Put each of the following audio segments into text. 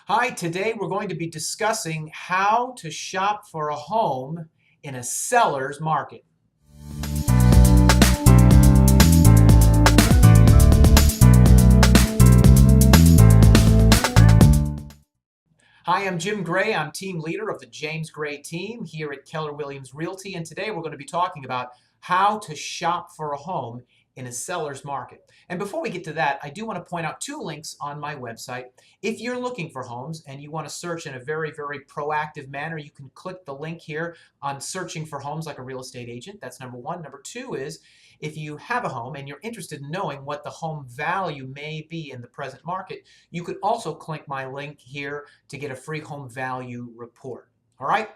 Hi, today we're going to be discussing how to shop for a home in a seller's market. Hi, I'm Jim Gray. I'm team leader of the James Gray team here at Keller Williams Realty, and today we're going to be talking about how to shop for a home in a seller's market. And before we get to that, I do want to point out two links on my website. If you're looking for homes and you want to search in a very, very proactive manner, you can click the link here on searching for homes like a real estate agent. That's number one. Number two is if you have a home and you're interested in knowing what the home value may be in the present market, you could also click my link here to get a free home value report. All right?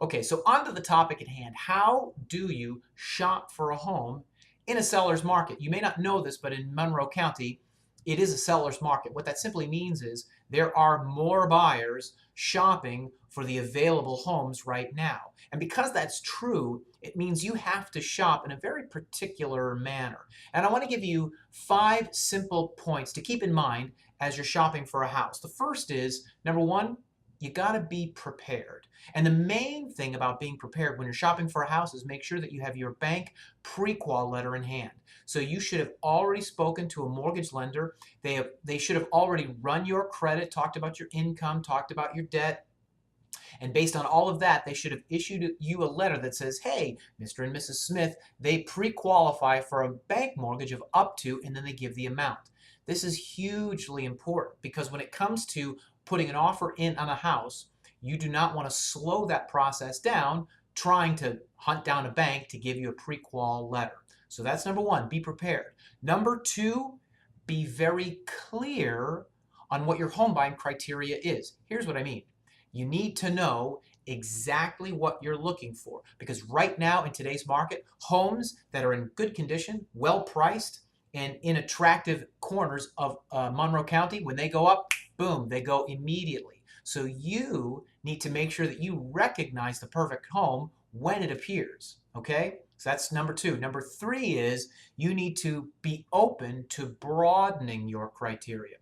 Okay, so on to the topic at hand. How do you shop for a home in a seller's market? You may not know this, but in Monroe County, it is a seller's market. What that simply means is there are more buyers shopping for the available homes right now. And because that's true, it means you have to shop in a very particular manner. And I want to give you 5 simple points to keep in mind as you're shopping for a house. The first is, number one, you got to be prepared. And the main thing about being prepared when you're shopping for a house is make sure that you have your bank pre-qual letter in hand. So you should have already spoken to a mortgage lender. They should have already run your credit, talked about your income, talked about your debt. And based on all of that, they should have issued you a letter that says, hey, Mr. and Mrs. Smith, they pre-qualify for a bank mortgage of up to, and then they give the amount. This is hugely important because when it comes to putting an offer in on a house, you do not want to slow that process down trying to hunt down a bank to give you a pre-qual letter. So that's number one, be prepared. Number two, be very clear on what your home buying criteria is. Here's what I mean. You need to know exactly what you're looking for because right now in today's market, homes that are in good condition, well priced, and in attractive corners of Monroe County, when they go up, boom, they go immediately. So you need to make sure that you recognize the perfect home when it appears, okay? So that's number two. Number three is you need to be open to broadening your criteria.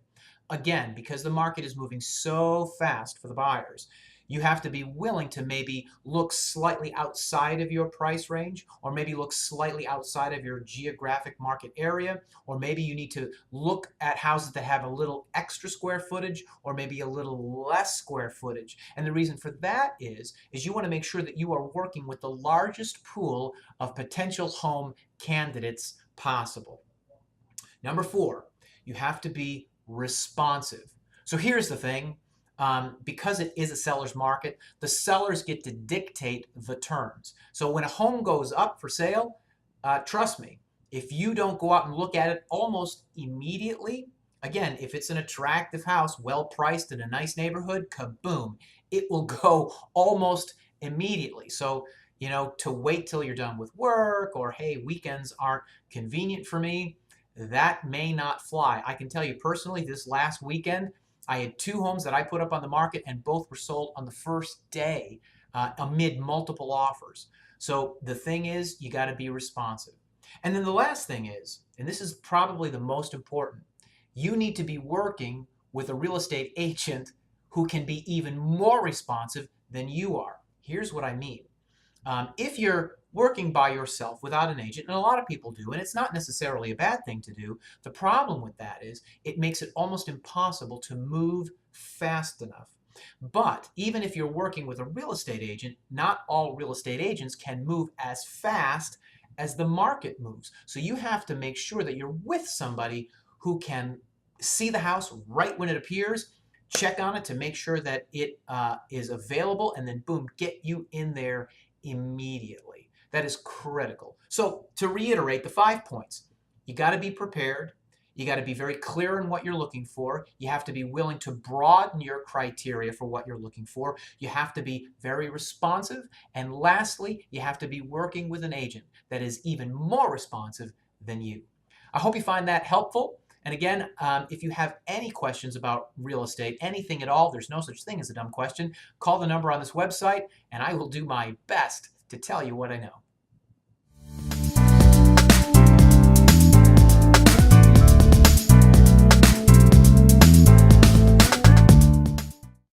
Again, because the market is moving so fast for the buyers, you have to be willing to maybe look slightly outside of your price range, or maybe look slightly outside of your geographic market area, or maybe you need to look at houses that have a little extra square footage or maybe a little less square footage. And the reason for that is you want to make sure that you are working with the largest pool of potential home candidates possible. Number four, you have to be responsive. So here's the thing. Because it is a seller's market, the sellers get to dictate the terms. So when a home goes up for sale, trust me, if you don't go out and look at it almost immediately, again, if it's an attractive house, well priced in a nice neighborhood, kaboom, it will go almost immediately. So, to wait till you're done with work or, hey, weekends aren't convenient for me, that may not fly. I can tell you personally, this last weekend, I had 2 homes that I put up on the market and both were sold on the first day amid multiple offers. So the thing is, you got to be responsive. And then the last thing is, and this is probably the most important, you need to be working with a real estate agent who can be even more responsive than you are. Here's what I mean. If you're working by yourself without an agent, and a lot of people do, and it's not necessarily a bad thing to do, the problem with that is it makes it almost impossible to move fast enough. But even if you're working with a real estate agent, not all real estate agents can move as fast as the market moves. So you have to make sure that you're with somebody who can see the house right when it appears, check on it to make sure that it is available, and then boom, get you in there immediately. That is critical. So to reiterate the 5 points, you got to be prepared. You got to be very clear in what you're looking for. You have to be willing to broaden your criteria for what you're looking for. You have to be very responsive. And lastly, you have to be working with an agent that is even more responsive than you. I hope you find that helpful. And again, if you have any questions about real estate, anything at all, there's no such thing as a dumb question. Call the number on this website, and I will do my best to tell you what I know.